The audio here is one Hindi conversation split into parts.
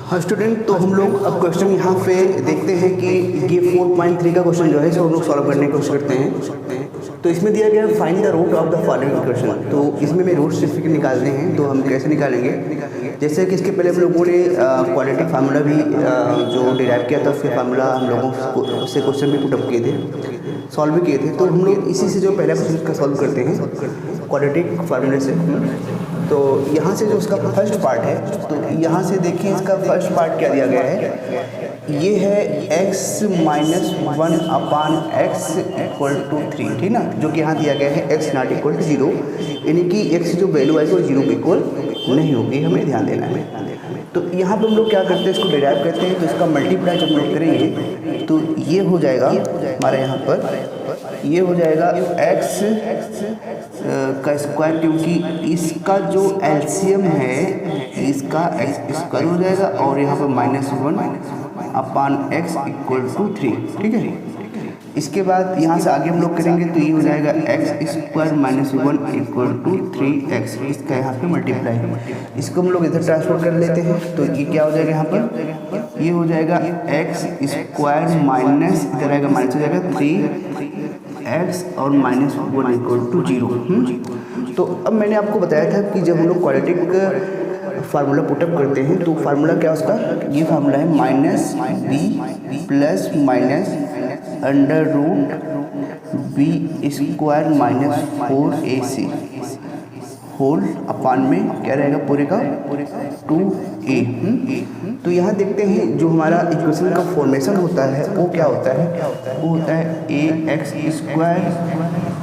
हाँ स्टूडेंट, तो हम लोग अब क्वेश्चन यहाँ पे देखते हैं कि ये 4.3 का क्वेश्चन जो है इसको हम लोग सॉल्व करने की कोशिश करते हैं। तो इसमें दिया गया है find the root of the following question. तो इसमें में रूट सिर्फ निकालने हैं, तो हम कैसे निकालेंगे? जैसे कि इसके पहले हम लोगों ने क्वाड्रेटिक फार्मूला भी जो डिराइव किया था उसके फार्मूला हम लोगों उससे क्वेश्चन भी पुटअप किए थे, सॉल्व भी किए थे। तो हम लोग इसी से जो पहला क्वेश्चन का सॉल्व करते हैं क्वाड्रेटिक फार्मूले से। तो यहाँ से जो उसका फर्स्ट पार्ट है, तो यहाँ से देखिए इसका फर्स्ट पार्ट क्या दिया गया है, ये है x minus 1/x equal to 3, ठीक ना, जो कि यहाँ दिया गया है x नॉट इक्वल टू 0, यानी कि x जो वैल्यू आएगी वो 0 के इक्वल नहीं होगी, हमें ध्यान देना है। तो यहाँ पे हम लोग क्या करते हैं, इसको डिराइव करते हैं। तो इसका मल्टीप्लाई जब हम लोग करेंगे तो ये हो जाएगा हमारे यहाँ पर, ये हो जाएगा x का स्क्वायर, क्योंकि इसका जो एलसीएम है इसका x स्क्वायर हो जाएगा, और यहाँ पर -1/x इक्वल टू 3, ठीक है। इसके बाद यहाँ से आगे हम लोग करेंगे तो ये हो जाएगा x square -1 equal to 3x, इसका यहाँ पे मल्टीप्लाई। इसको हम लोग इधर ट्रांसफर कर लेते हैं, तो ये क्या हो जाएगा यहाँ पर, ये हो जाएगा x स्क्वायर माइनस, इधर आएगा माइनस हो जाएगा 3x और -1 इक्वल टू 0। तो अब मैंने आपको बताया था कि जब हम लोग क्वाड्रेटिक फार्मूला पुटअप करते हैं तो फार्मूला क्या उसका, ये फार्मूला है -b plus minus under root b square -4ac whole upon में क्या रहेगा पूरे का 2a। तो यहाँ देखते हैं जो हमारा इक्वेशन का फॉर्मेशन होता है वो क्या होता है, वो होता है ax square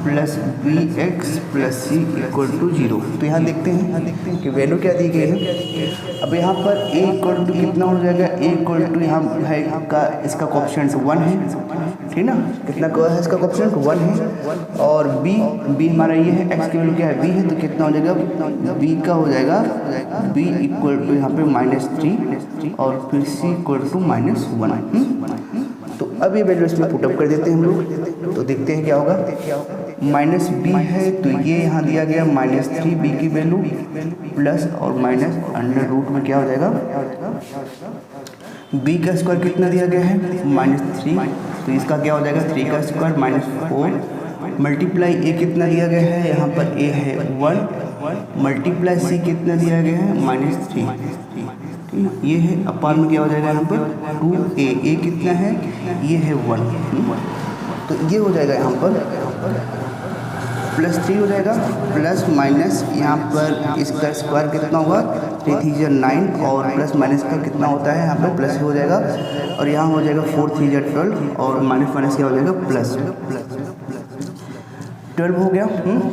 plus bx plus c equal to 0। तो यहाँ देखते हैं कि वैल्यू क्या दी गई है। अब यहाँ पर a इक्वल टू कितना हो जाएगा, a इक्वल टू यहाँ है का इसका कोएफिशिएंट 1 है, ठीक ना, कितना का है इसका कोएफिशिएंट 1 है। और b हमारा ये है, x की वैल्यू क्या है b है, तो कितना हो जाएगा b का हो जाएगा b इक्वल टू यहाँ पे -3 और फिर c इक्वल टू -1। तो अब ये वैल्यू इसमें पुटअप कर देते हैं हम लोग, तो देखते हैं क्या होगा। -b है तो ये यहाँ दिया गया -3b की वैल्यू प्लस और माइनस अंडर रूट में क्या हो जाएगा, b का स्क्वायर कितना दिया गया है -3, तो इसका क्या हो जाएगा 3 का स्क्वायर -4 मल्टीप्लाई a कितना दिया गया है, यहाँ पर a है 1 मल्टीप्लाई c कितना दिया गया है -3, ये है अपान में क्या हो जाएगा यहाँ पर 2a कितना है, ये है 1, तो ये हो जाएगा यहाँ पर +3 हो जाएगा प्लस माइनस यहाँ पर इसका स्क्वायर कितना होगा 3 3 जा 9 और प्लस माइनस का कितना होता है यहाँ पर प्लस हो जाएगा, और यहाँ हो जाएगा 4 3 जा 12 और माइनस माइनस क्या हो जाएगा प्लस 12 हो गया,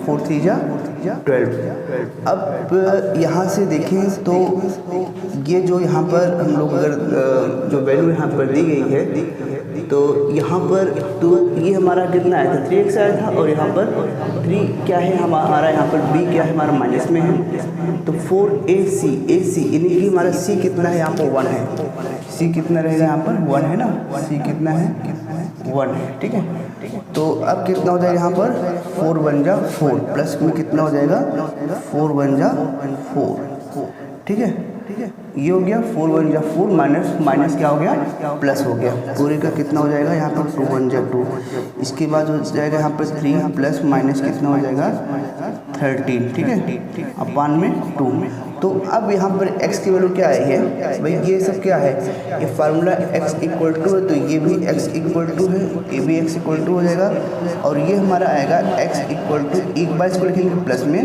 4 3 जा 12। अब यहाँ से देखें तो ये जो यहाँ पर हम लोग अगर जो वैल्यू यहाँ पर दी गई है तो यहाँ पर तो ये हमारा कितना आया था 3x आया था, और यहाँ पर 3 क्या है हमारा, यहाँ पर b क्या है हमारा माइनस में है, तो 4ac यानी कि हमारा c कितना है यहाँ पर 1 है, c कितना रहेगा यहाँ पर 1 है ना, c कितना है 1 है, ठीक है। तो अब कितना हो जाएगा यहाँ पर 4 1 जा 4 प्लस में कितना हो जाएगा 4 1 जा 4, ठीक है, ये हो गया 4 1 जा 4 माइनस क्या हो गया प्लस हो गया, पूरे का कितना हो जाएगा यहाँ पर 2 1 जा 2, इसके बाद हो जाएगा यहाँ पर 3 प्लस माइनस कितना हो जाएगा 13, ठीक है, अपान में 2। तो अब यहाँ पर x की वैल्यू क्या आई है भाई, ये सब क्या है, ये फार्मूला x इक्वल टू है तो ये भी x इक्वल टू है, ये भी x इक्वल टू हो जाएगा, और ये हमारा आएगा x इक्वल टू, एक बार इसको लिखेंगे प्लस में,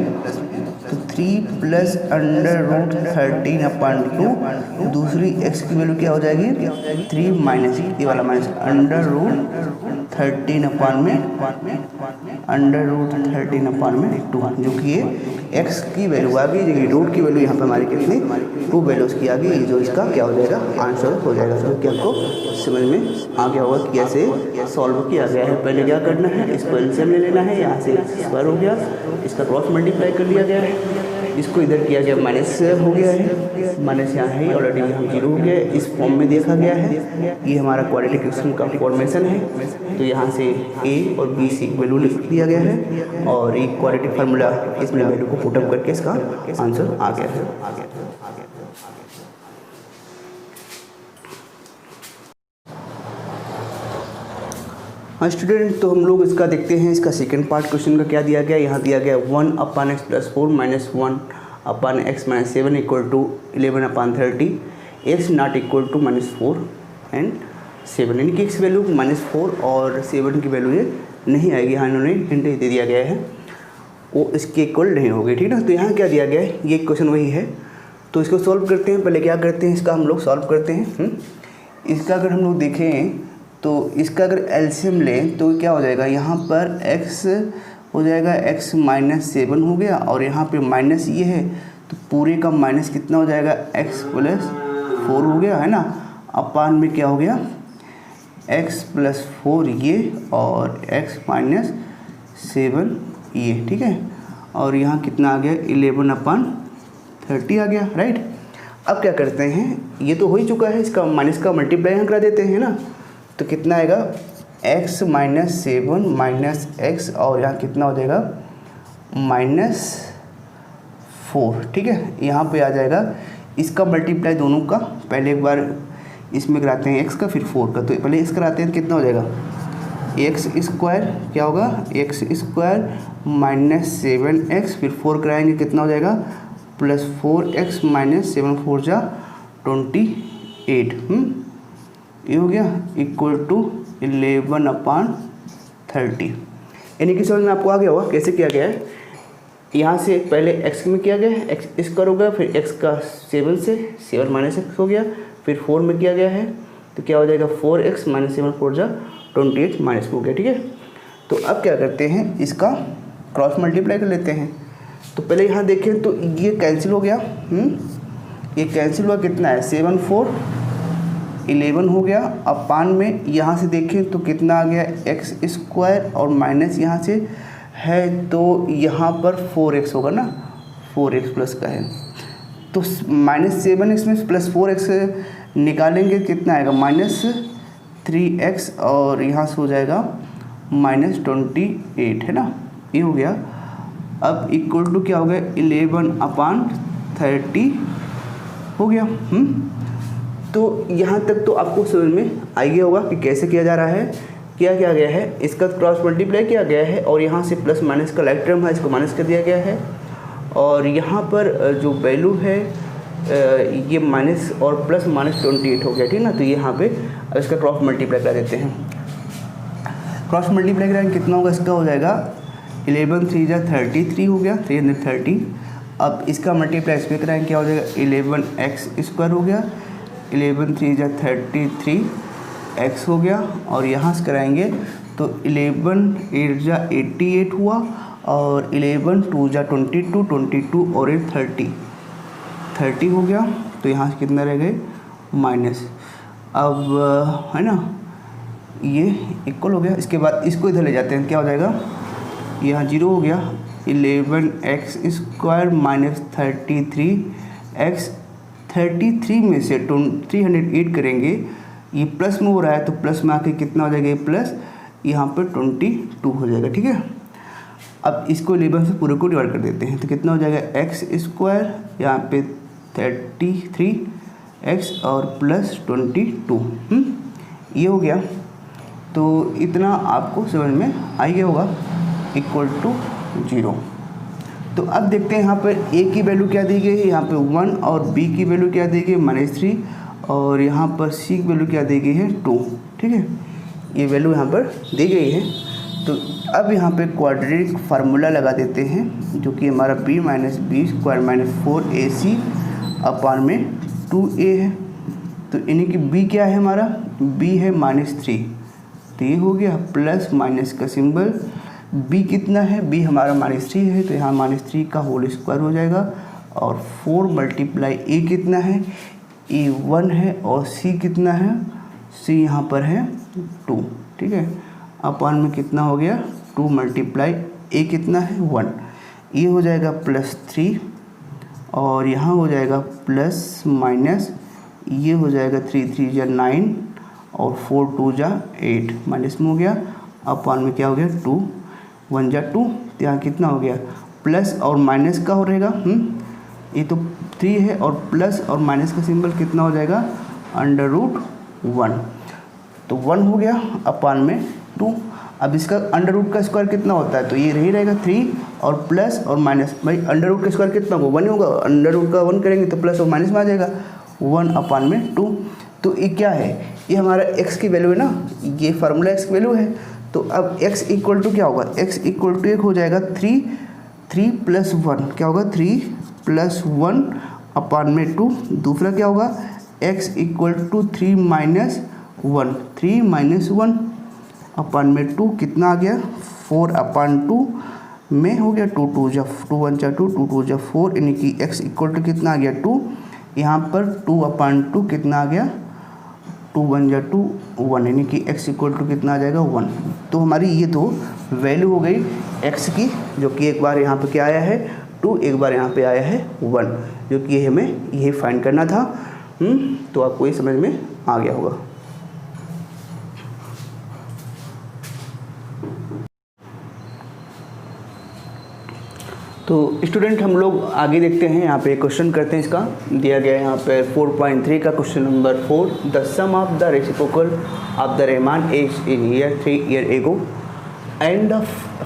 तो 3 प्लस अंडर रूट 13 अपान 2, दूसरी x की वैल्यू क्या हो जाएगी 3 माइनस ये वाला माइनस अंडर रूट 13 अपान में अंडर रूट 13 अपान में 2, जो कि ये x की वैल्यू आ गई, रूट की वैल्यू यहाँ पे हमारी कितनी 2 वैल्यूज़ की आ गई, जो इसका क्या हो जाएगा आंसर हो जाएगा। जो कि आपको समझ में आ गया होगा कि कैसे सॉल्व किया गया है। पहले क्या करना है, इसको एलसीएम ले लेना है, यहाँ से स्क्वायर हो गया, इसका क्रॉस मल्टीप्लाई कर लिया गया है, इसको इधर किया गया माइनस हो गया है, माइनस यहाँ है ऑलरेडी यहाँ 0 हो गया, इस फॉर्म में देखा गया है, ये हमारा क्वाड्रेटिक इक्वेशन का फॉर्मेशन है। तो यहाँ से a और b c वैल्यू लिख दिया गया है, और एक क्वाड्रेटिक फार्मूला इसमें वैल्यू को पुटअप करके इसका आंसर आ गया है। हाँ स्टूडेंट, तो हम लोग इसका देखते हैं, इसका सेकंड पार्ट क्वेश्चन का क्या दिया गया। यहाँ दिया गया 1/x + 4 - 1/x - 7 = 11/30, x not equal to -4 and 7, यानी कि x वैल्यू -4 और 7 की वैल्यू ये नहीं आएगी। यहाँ इन्होंने हिंट दे दिया गया है, वो इसके इक्वल नहीं होगी, ठीक ना। तो यहाँ क्या दिया गया है, ये क्वेश्चन वही है। तो इसको सॉल्व करते हैं। पहले क्या करते हैं, इसका हम लोग सॉल्व करते हैं। इसका अगर हम लोग देखें तो इसका अगर एलसीएम लें तो क्या हो जाएगा, यहाँ पर x हो जाएगा x - 7 हो गया, और यहाँ पे माइनस ये है तो पूरे का माइनस कितना हो जाएगा, x + 4 हो गया, है ना। अपान में क्या हो गया, x + 4 ये और x - 7 ये, ठीक है। और यहाँ कितना आ गया, 11/30 आ गया, राइट। अब क्या करते हैं, ये तो हो ही चुका है, इसका माइनस का मल्टीप्लाई यहाँ करा देते हैं ना। तो कितना आएगा, x - 7 - x, और यहाँ कितना हो जाएगा -4, ठीक है। यहाँ पे आ जाएगा इसका मल्टीप्लाई दोनों का। पहले एक बार इसमें कराते हैं x का, फिर 4 का। तो पहले इस कराते हैं, कितना हो जाएगा, x² क्या होगा, x² - 7x, फिर 4 कराएंगे, कितना हो जाएगा +4x - 7 4 जा 28, ये हो गया इक्वल टू 11/30। यानी कि समझ में आपको आ गया होगा कैसे किया गया है। यहाँ से पहले x में किया गया है, x² हो गया, फिर x का 7 से 7 - x हो गया, फिर 4 में किया गया है, तो क्या हो जाएगा 4x - 7 4 जा 28 माइनस हो गया, ठीक है। तो अब क्या करते हैं, इसका क्रॉस मल्टीप्लाई कर लेते हैं। तो पहले यहाँ देखें तो ये कैंसिल हो गया, ये कैंसिल हुआ, कितना है 7 4 11 हो गया। अपान में यहाँ से देखें तो कितना आ गया, x² और माइनस यहाँ से है तो यहाँ पर 4x होगा ना, 4x प्लस का है तो -7x में +4x निकालेंगे, कितना आएगा -3x, और यहाँ से हो जाएगा -28, है ना, ये हो गया। अब इक्वल टू क्या हो गया, 11/30 हो गया। तो यहाँ तक तो आपको समझ में आ गया होगा कि कैसे किया जा रहा है। क्या किया गया है, इसका क्रॉस मल्टीप्लाई किया गया है, और यहाँ से प्लस माइनस का लाइक टर्म है, इसको माइनस कर दिया गया है, और यहाँ पर जो वैल्यू है ये माइनस और प्लस -28 हो गया, ठीक ना। तो यहाँ पे अब इसका क्रॉस मल्टीप्लाई करा देते हैं। क्रॉस मल्टीप्लाई कराएंगे, कितना होगा, इसका हो जाएगा 11 3 जा 33 हो गया, 330। अब इसका मल्टीप्लाई इसमें कराएंगे, क्या हो जाएगा 11x² हो गया, 11 3 जा 33x हो गया, और यहाँ से कराएंगे तो 11 8 जा 88 हुआ, और 11 2 जा 22 22 और 8 30 हो गया। तो यहाँ से कितना रह गए माइनस। अब है ना, ये इक्वल हो गया। इसके बाद इसको इधर ले जाते हैं, क्या हो जाएगा, यहाँ 0 हो गया, 11x² -33x, 33 में से 308 करेंगे, ये प्लस में हो रहा है तो प्लस में आके कितना हो जाएगा, ये प्लस यहाँ पर 22 हो जाएगा, ठीक है। अब इसको 11 से पूरे को डिवाइड कर देते हैं, तो कितना हो जाएगा x² यहाँ पे 33x और +22, ये हो गया। तो इतना आपको समझ में आ गया होगा, इक्वल टू 0। तो अब देखते हैं यहाँ पर a की वैल्यू क्या दी गई है, यहाँ पे 1, और b की वैल्यू क्या दी गई है -3, और यहाँ पर c की वैल्यू क्या दी गई है 2, ठीक है। ये वैल्यू यहाँ पर दी गई है। तो अब यहाँ पे क्वाड्रेटिक फार्मूला लगा देते हैं, जो कि हमारा b - b² - 4ac अपान में 2a है। तो यानी कि b क्या है हमारा, b है -3, तो ये हो गया, प्लस माइनस का सिंबल, b कितना है, b हमारा -3 है, तो यहाँ -3 का होल स्क्वायर हो जाएगा, और 4 × a कितना है, a 1 है, और c कितना है, c यहाँ पर है 2, ठीक है। अपान में कितना हो गया, 2 × a कितना है 1, ये हो जाएगा +3, और यहाँ हो जाएगा प्लस माइनस, ये हो जाएगा 3 3 जा 9, और 4 2 जा 8, माइनस में हो गया। अपान में क्या हो गया, 2 1 जा 2, तो यहाँ कितना हो गया, प्लस और माइनस का हो रहेगा, ये तो 3 है, और प्लस और माइनस का सिंबल कितना हो जाएगा, √1, तो 1 हो गया, अपान में 2। अब इसका अंडर रूट का स्क्वायर कितना होता है, तो ये यही रहेगा 3 और प्लस और माइनस, भाई अंडर रूट का स्क्वायर कितना होगा 1 होगा, अंडर रूट का 1 करेंगे तो प्लस और माइनस में आ जाएगा 1/2। तो ये क्या है, ये हमारा x की वैल्यू है ना, ये फार्मूला x की वैल्यू है। तो अब x इक्वल टू क्या होगा, x इक्वल टू एक हो जाएगा 3 + 1 क्या होगा 3 + 1/2। दूसरा क्या होगा x इक्वल टू 3 - 1 3 - 1/2 कितना आ गया 4/2 में हो गया 2 × 2 = 2 × 1 = 2 2 × 2 = 4, यानी कि x इक्वल टू कितना आ गया 2, यहाँ पर 2/2 कितना आ गया 2 × 1 = 2 1, यानी कि x इक्वल टू कितना आ जाएगा 1। तो हमारी ये तो वैल्यू हो गई x की, जो कि एक बार यहाँ पे क्या आया है 2, एक बार यहाँ पे आया है 1, जो कि हमें यही फाइंड करना था। तो आपको ये समझ में आ गया होगा। तो स्टूडेंट हम लोग आगे देखते हैं, यहाँ पे क्वेश्चन करते हैं। इसका दिया गया है यहाँ पे 4.3 का question number 4, the sum of the reciprocal of the Rahman age in year 3 years ago and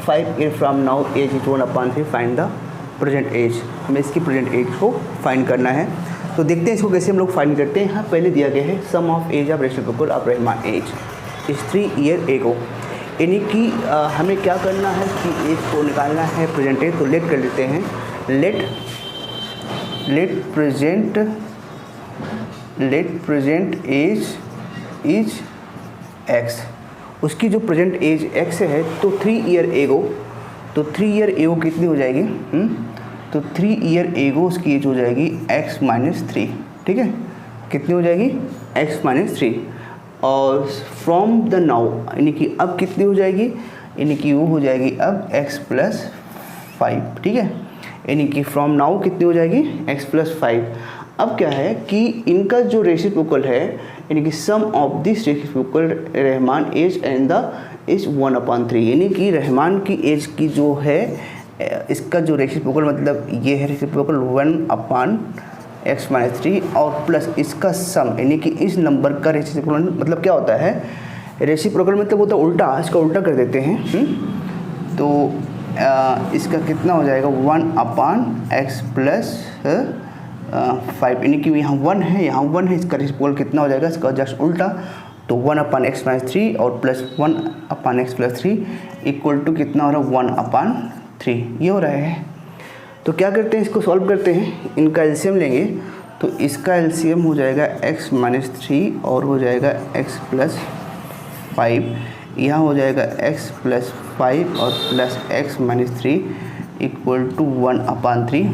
5 years from now age is 1/3, find the present age. हमें इसकी प्रेजेंट एज को फाइंड करना है। तो देखते हैं इसको कैसे हम लोग फाइंड करते हैं। यहाँ पहले दिया गया है sum of age of reciprocal of Rahman age is 3 years ago, यानी कि हमें क्या करना है कि एज को निकालना है प्रेजेंट एज। तो लेट कर लेते हैं, let present age is x, उसकी जो प्रेजेंट एज x है तो 3 years ago, तो 3 years ago कितनी हो जाएगी तो 3 years ago उसकी एज हो जाएगी x - 3, ठीक है, कितनी हो जाएगी x - 3। और फ्रॉम द नाउ यानी कि अब कितनी हो जाएगी, यानी कि वो हो जाएगी अब x + 5, ठीक है, यानी कि फ्रॉम नाउ कितनी हो जाएगी x + 5। अब क्या है कि इनका जो रेसिप्रोकल है, यानी कि sum of this reciprocal Rahman age and the is 1/3, यानी कि रहमान की एज की जो है इसका जो रेसिप्रोकल मतलब ये है रेसिप्रोकल 1/x - 3 और प्लस इसका सम, यानी कि इस नंबर का रेसिप्रोकल मतलब क्या होता है, रेसिप्रोकल मतलब होता है उल्टा, इसका उल्टा कर देते हैं। तो इसका कितना हो जाएगा 1/x + 5, यानी कि यहाँ 1 है, यहाँ 1 है, इसका रेसिप्रोकल कितना हो जाएगा इसका जस्ट उल्टा। तो 1/x - 3 और प्लस 1/x + 3 इक्वल टू कितना हो रहा है 1/3, ये हो रहा है। तो क्या करते हैं, इसको सॉल्व करते हैं, इनका एलसीएम लेंगे। तो इसका एलसीएम हो जाएगा x - 3 और हो जाएगा x + 5, यहाँ हो जाएगा x + 5 और प्लस x - 3 इक्वल टू 1/3।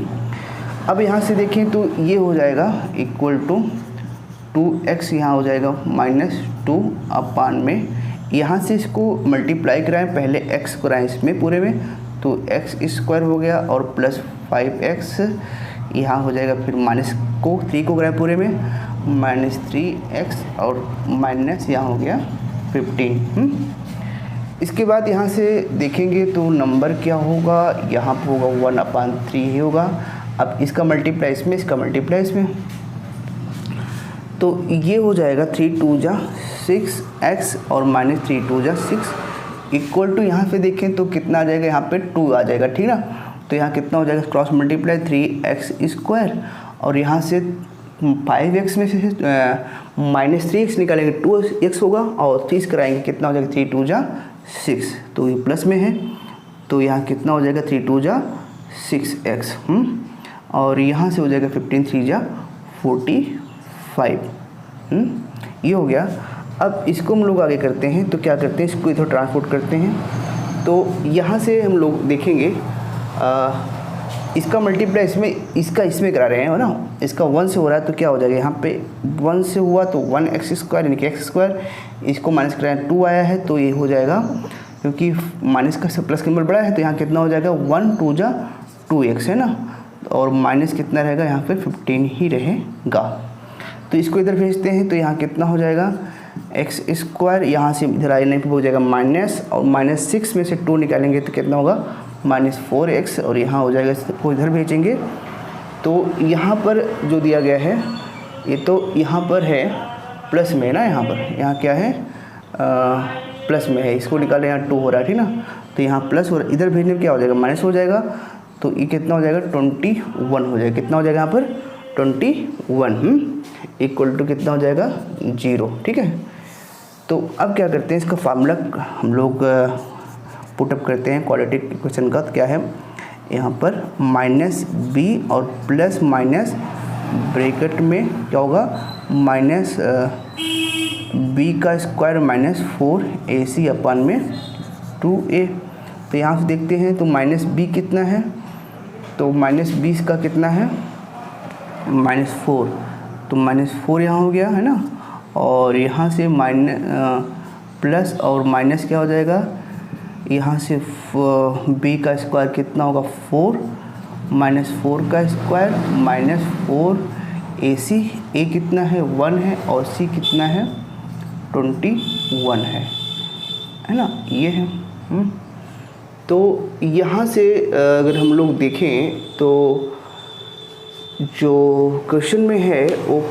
अब यहाँ से देखें तो ये हो जाएगा इक्वल टू 2x, यहाँ हो जाएगा -2 में, यहाँ से इसको मल्टीप्लाई कराएं, पहले x कराएं इसमें पूरे में, तो x² हो गया और प्लस 5x, यहाँ हो जाएगा फिर माइनस को 3 को कराएं पूरे में -3x और माइनस यहाँ हो गया 15। इसके बाद यहाँ से देखेंगे तो नंबर क्या होगा, यहाँ पर होगा 1/3 ही होगा। अब इसका मल्टीप्लाई इसमें, इसका मल्टीप्लाई इसमें, तो ये हो जाएगा 3 × 2 = 6x और -3 × 2 = 6 इक्वल टू, यहाँ पे देखें तो कितना आ जाएगा, यहाँ पे 2 आ जाएगा, ठीक ना। तो यहाँ कितना हो जाएगा क्रॉस मल्टीप्लाई 3x² और यहाँ से 5x में से -3x निकालेंगे 2x होगा और 30 कराएंगे, कितना हो जाएगा 3 × 2 = 6, तो ये प्लस में है, तो यहाँ कितना हो जाएगा 3 × 2 = 6x और यहाँ से हो जाएगा 15 × 3 = 45। ये हो गया। अब इसको हम लोग आगे करते हैं, तो क्या करते हैं, इसको इधर ट्रांसपोर्ट करते हैं। तो यहाँ से हम लोग देखेंगे इसका मल्टीप्लाई इसमें, इसका इसमें करा रहे हैं ना, इसका 1 से हो रहा है तो क्या हो जाएगा, यहाँ पे 1 से हुआ तो 1x² यानी कि x², इसको माइनस कराएं 2 आया है तो ये हो जाएगा, क्योंकि माइनस का से प्लस का नंबर बड़ा है तो यहाँ कितना हो जाएगा 1 × 2 = 2x है ना, और माइनस कितना रहेगा यहाँ पे 15 ही रहेगा। तो इसको इधर भेजते हैं तो यहाँ कितना हो जाएगा x², यहाँ से इधर आने पर हो जाएगा माइनस, और -6 में से 2 निकालेंगे तो कितना होगा -4x, और यहाँ हो जाएगा, इसको इधर भेजेंगे। तो यहाँ पर जो दिया गया है ये तो यहाँ पर है प्लस में ना, यहाँ पर यहाँ क्या है प्लस में है, इसको निकालें, यहाँ 2 हो रहा है, ठीक ना, तो यहाँ प्लस हो रहा है, इधर भेजने में क्या हो जाएगा, माइनस हो जाएगा, तो ये कितना हो जाएगा 21 हो जाएगा, कितना हो जाएगा यहाँ पर 21 इक्वल टू कितना हो जाएगा 0, ठीक है। तो अब क्या करते हैं, इसका फार्मूला हम लोग पुटअप करते हैं क्वाड्रेटिक इक्वेशन का, तो क्या है यहाँ पर -b और प्लस माइनस ब्रैकेट में क्या होगा माइनस b का स्क्वायर माइनस 4ac अपन में 2a। तो यहाँ से देखते हैं तो -b कितना है, तो -20 का कितना है -4, तो -4 यहाँ हो गया है ना, और यहाँ से प्लस और माइनस क्या हो जाएगा, यहाँ से b का स्क्वायर कितना होगा 4 -4 का स्क्वायर -4ac, a कितना है 1 है और c कितना है 21 है ना, ये है। तो यहाँ से अगर हम लोग देखें तो जो क्वेश्चन में है वो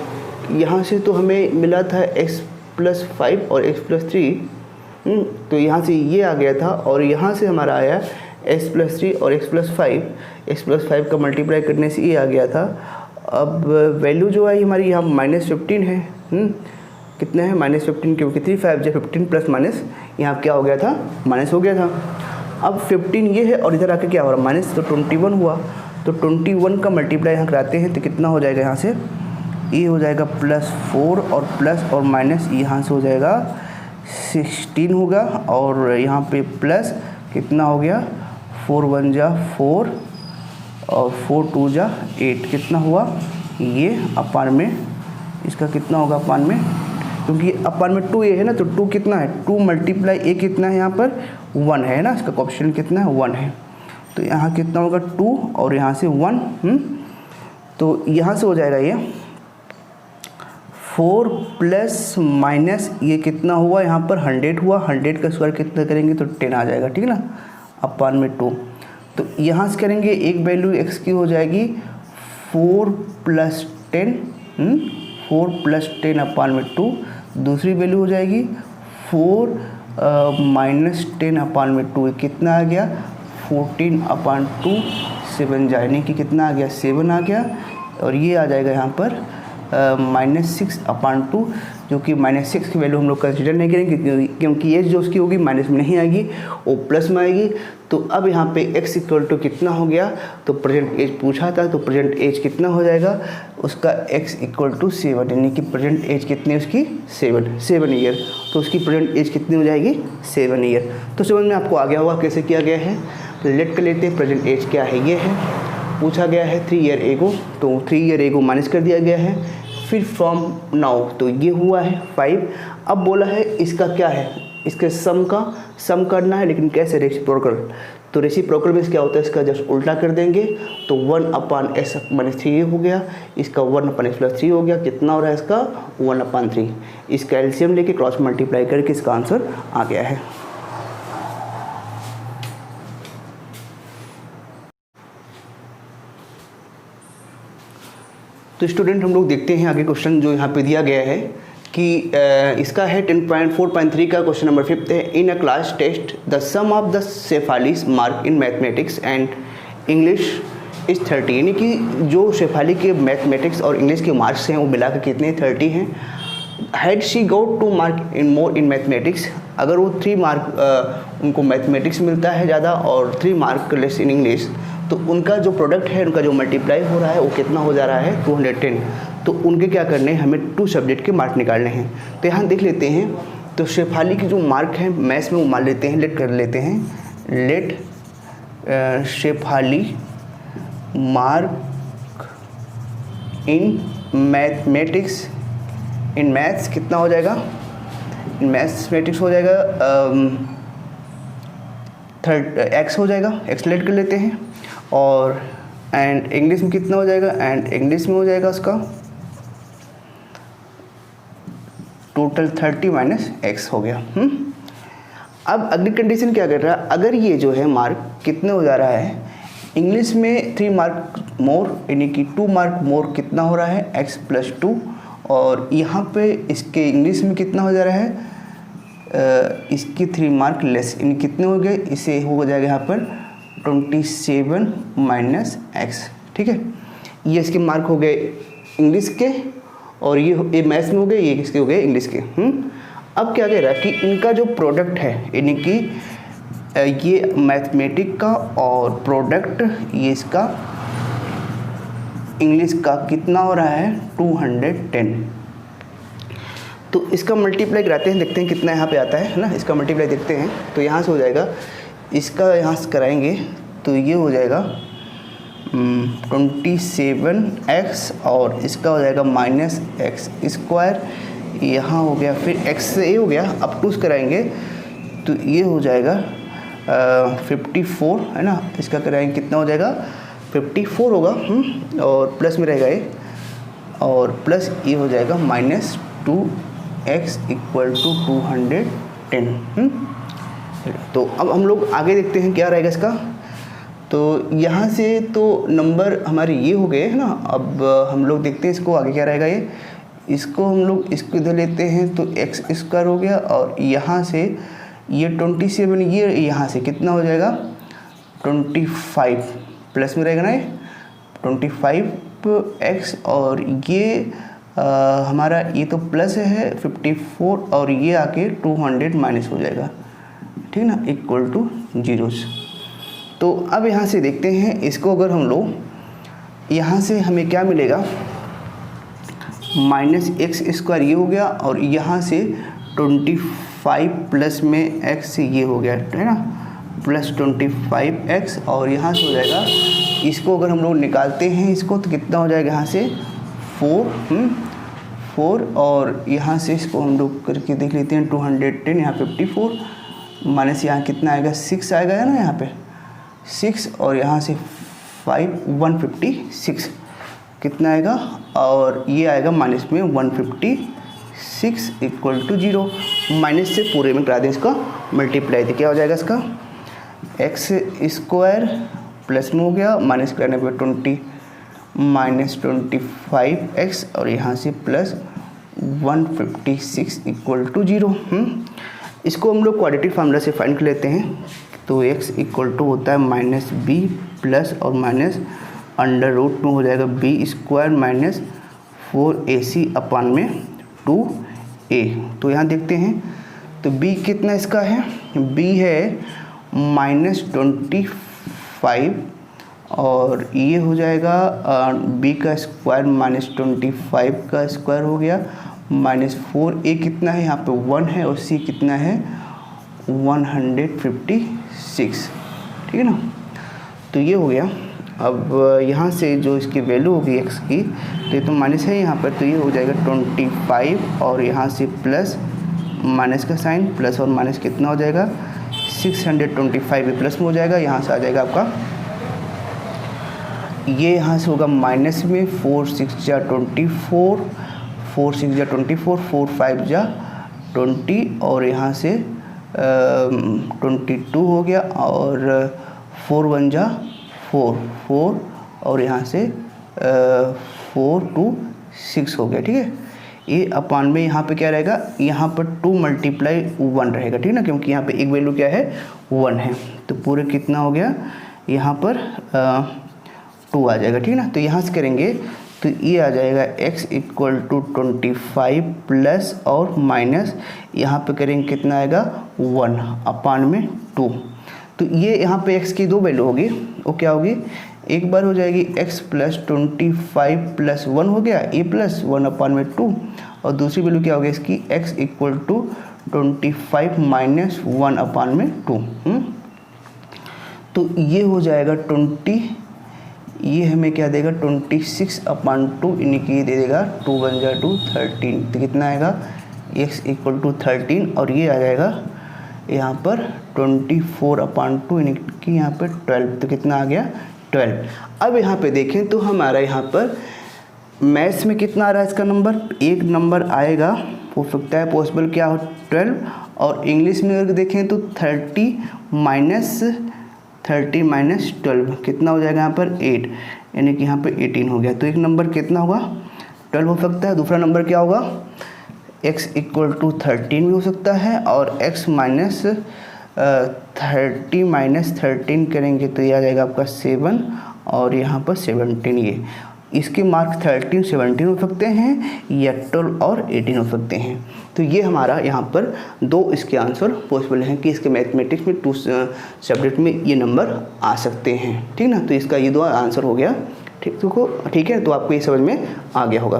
यहाँ से तो हमें मिला था x+5 और x+3, तो यहाँ से ये आ गया था, और यहाँ से हमारा आया x+3 और x+5 का मल्टीप्लाई करने से ये आ गया था। अब वैल्यू जो आई हमारी यहाँ -15 है, कितना है -15, क्योंकि 3 5 जो 15 प्लस माइनस यहाँ क्या हो गया था माइनस हो गया था। अब 15 ये है और इधर आके क्या हो रहा है माइनस, तो 21 हुआ, तो 21 का मल्टीप्लाई यहाँ कराते हैं तो कितना हो जाएगा, यहाँ से ये हो जाएगा +4 और प्लस और माइनस यहाँ से हो जाएगा 16 होगा, और यहाँ पे प्लस कितना हो गया 4 1 जा 4 और 4 2 जा 8, कितना हुआ ये अपान में, इसका कितना होगा अपान में, क्योंकि अपान में 2a है ना, तो 2 कितना है 2 मल्टीप्लाई a कितना है यहाँ पर 1 है ना, इसका कोएफिशिएंट कितना है 1 है, तो यहाँ कितना होगा 2 और यहाँ से 1, तो यहाँ से हो जाएगा ये 4 प्लस माइनस ये कितना हुआ यहाँ पर 100 हुआ, 100 का स्क्वायर कितना करेंगे तो 10 आ जाएगा, ठीक है ना, अपान में 2। तो यहाँ से करेंगे एक वैल्यू x की हो जाएगी 4 + 10, 4 + 10 अपान में 2, दूसरी वैल्यू हो जाएगी 4 - 10 अपान में 2, कितना आ गया 14/2, 7 जाने की कितना आ गया 7 आ गया, और ये आ जाएगा यहाँ पर -6/2, जो कि -6 की वैल्यू हम लोग कंसिडर नहीं करेंगे क्योंकि एज जो उसकी होगी माइनस में नहीं आएगी, वो प्लस में आएगी। तो अब यहाँ पे x इक्वल टू कितना हो गया, तो प्रेजेंट एज पूछा था, तो प्रेजेंट एज कितना हो जाएगा उसका x इक्वल टू 7, यानी कि प्रेजेंट एज कितनी है उसकी 7 ईयर, तो उसकी प्रेजेंट एज कितनी हो जाएगी 7 ईयर। तो समझ में आपको आ गया होगा कैसे किया गया है। लेट कर लेते हैं, प्रेजेंट एज क्या है, ये है, पूछा गया है 3 ईयर एगो, तो 3 ईयर एगो माइनस कर दिया गया है, फिर फ्रॉम नाउ तो ये हुआ है 5। अब बोला है इसका क्या है, इसके सम करना है, लेकिन कैसे रेसिप्रोकल, तो रेसिप्रोकल में क्या होता है इसका जस्ट उल्टा कर देंगे, तो 1/s - 3 हो गया, इसका 1/s + 3 हो गया, कितना हो रहा है इसका 1/3। इसका एलसीएम लेके क्रॉस मल्टीप्लाई करके इसका आंसर आ गया है। तो स्टूडेंट हम लोग देखते हैं आगे क्वेश्चन जो यहाँ पे दिया गया है कि इसका है 10.4.3 का क्वेश्चन नंबर 5 है। In a class test the sum of the Shefali's mark in mathematics and English is 30, यानी कि जो शेफाली के मैथमेटिक्स और इंग्लिश के मार्क्स हैं वो मिला कर कितने 30 हैं। Had she got 2 mark in more in mathematics, अगर वो 3 मार्क उनको मैथमेटिक्स मिलता है ज़्यादा और 3 मार्क लेस इन इंग्लिश, तो उनका जो प्रोडक्ट है उनका जो मल्टीप्लाई हो रहा है वो कितना हो जा रहा है 210। तो उनके क्या करने हैं, हमें 2 सब्जेक्ट के मार्क निकालने हैं। तो यहाँ देख लेते हैं, तो शेफाली के जो मार्क हैं मैथ्स में वो मान लेते हैं, लेट कर लेते हैं, let Shefali mark in mathematics, in maths कितना हो जाएगा, इन मैथमेटिक्स हो जाएगा x हो जाएगा, x लेट कर लेते हैं, और एंड इंग्लिश में कितना हो जाएगा, एंड इंग्लिश में हो जाएगा उसका टोटल 30 - x हो गया। अब अगली कंडीशन क्या कर रहा है, अगर ये जो है मार्क कितने हो जा रहा है, इंग्लिश में 3 मार्क मोर, यानी कि 2 मार्क मोर कितना हो रहा है x + 2, और यहाँ पे इसके इंग्लिश में कितना हो जा रहा है इसके 3 मार्क लेस, इन कितने हो गए, इसे हो जाएगा यहाँ पर 27 माइनस एक्स। ठीक है, ये इसके मार्क हो गए इंग्लिश के, और ये मैथ्स में हो गए, ये किसके हो गए, इंग्लिश के। अब क्या कह रहा है कि इनका जो प्रोडक्ट है, यानी कि ये मैथमेटिक का और प्रोडक्ट ये इसका इंग्लिश का कितना हो रहा है, 210। तो इसका मल्टीप्लाई कराते हैं, देखते हैं कितना यहाँ पे आता है ना। इसका मल्टीप्लाई देखते हैं, तो यहाँ से हो जाएगा, इसका यहाँ से कराएंगे तो ये हो जाएगा 27x, और इसका हो जाएगा माइनस एक्स स्क्वायर, यहाँ हो गया, फिर x से ये हो गया, अब 2 कराएंगे तो ये हो जाएगा 54 है ना। इसका कराएंगे कितना हो जाएगा, 54 होगा, और प्लस में रहेगा ये, और प्लस ये हो जाएगा माइनस 2x इक्वल टू 210। तो अब हम लोग आगे देखते हैं क्या रहेगा इसका। तो यहाँ से तो नंबर हमारे ये हो गए है ना। अब हम लोग देखते हैं इसको आगे क्या रहेगा। ये इसको हम लोग इसको इधर लेते हैं तो एक्स स्क्वायर हो गया, और यहाँ से ये 27, ये यहाँ से कितना हो जाएगा 25, प्लस में रहेगा ना ये 25x, और ये हमारा ये तो प्लस है 54, और ये आके 200 माइनस हो जाएगा, ठीक है ना, इक्वल टू 0। तो अब यहाँ से देखते हैं इसको, अगर हम लोग यहाँ से हमें क्या मिलेगा, माइनस एक्स स्क्वायर ये हो गया, और यहाँ से 25 प्लस में x ये हो गया, है ना, प्लस 25x, और यहाँ से हो जाएगा, इसको अगर हम लोग निकालते हैं इसको तो कितना हो जाएगा, यहाँ से 4, और यहाँ से इसको हम लोग करके देख लेते हैं 210, यहाँ 54 माइनस यहाँ कितना आएगा 6 आएगा, है ना, यहाँ पे 6, और यहाँ से 5 156 कितना आएगा, और ये आएगा माइनस में 156 इक्वल टू 0। माइनस से पूरे में करा दें इसका मल्टीप्लाई, तो क्या हो जाएगा इसका एक्स स्क्वायर प्लस में हो गया, माइनस कराने पे 20 माइनस 25x, और यहाँ से प्लस 156 इक्वल टू 0। इसको हम लोग क्वाड्रेटिक फार्मूला से फाइंड कर लेते हैं। तो x इक्वल टू होता है माइनस बी प्लस और माइनस अंडर रूट में हो जाएगा बी स्क्वायर माइनस 4ac अपान में 2a। तो यहाँ देखते हैं तो b कितना इसका है, b है माइनस 25, और ये हो जाएगा b का स्क्वायर माइनस 25 का स्क्वायर हो गया माइनस 4a कितना है, यहाँ पे 1 है, और c कितना है 156, ठीक है ना। तो ये हो गया। अब यहाँ से जो इसकी वैल्यू होगी x की, तो ये तो माइनस है यहाँ पर, तो ये हो जाएगा 25, और यहाँ से प्लस माइनस का साइन, प्लस और माइनस कितना हो जाएगा 625 प्लस में हो जाएगा, यहाँ से आ जाएगा आपका, ये यहाँ से होगा माइनस में 4 6 जा 24, 4 6 जा 24, 4 5 जा 20, और यहाँ से 22 हो गया, और 4 1 जा 4, और यहाँ से 4 2 6 हो गया, ठीक है। ये अपान में यहाँ पे क्या रहेगा, यहाँ पर 2 मल्टीप्लाई 1 रहेगा, ठीक है ना, क्योंकि यहाँ पे एक वैल्यू क्या है 1 है, तो पूरे कितना हो गया यहाँ पर 2 आ जाएगा, ठीक है ना। तो यहाँ से करेंगे तो ये आ जाएगा x इक्वल टू 25 प्लस और माइनस यहाँ पे करेंगे कितना आएगा 1 अपान में 2। तो ये यहाँ पे x की 2 वैल्यू होगी, वो क्या होगी, एक बार हो जाएगी x प्लस 25 प्लस 1 हो गया a प्लस 1 अपान में 2, और दूसरी वैल्यू क्या होगी इसकी x इक्वल टू 25 माइनस 1 अपान में 2। तो ये हो जाएगा 20, ये हमें क्या देगा 26 अपान 2, यानी कि ये दे देगा 2 1 जा 2 13, तो कितना आएगा x इक्वल टू 13, और ये आ जाएगा यहाँ पर 24 अपान 2, यानी कि यहाँ पर 12, तो कितना आ गया 12। अब यहाँ पे देखें तो हमारा यहाँ पर मैथ्स में कितना आ रहा है इसका नंबर, एक नंबर आएगा, हो सकता है पॉसिबल क्या हो 12, और इंग्लिश में अगर देखें तो 30 माइनस 12 कितना हो जाएगा यहाँ पर 8, यानी कि यहाँ पे 18 हो गया। तो एक नंबर कितना होगा 12 हो सकता है, दूसरा नंबर क्या होगा x इक्वल टू 13 भी हो सकता है, और x माइनस 30 माइनस 13 करेंगे तो ये आ जाएगा आपका 7, और यहाँ पर 17। ये इसके मार्क 13, 17 हो सकते हैं, या 12 और 18 हो सकते हैं। तो ये हमारा यहाँ पर 2 इसके आंसर पॉसिबल हैं कि इसके मैथमेटिक्स में 2 सब्जेक्ट में ये नंबर आ सकते हैं। ठीक ना, तो इसका ये 2 आंसर हो गया। ठीक है, तो आपको ये समझ में आ गया होगा।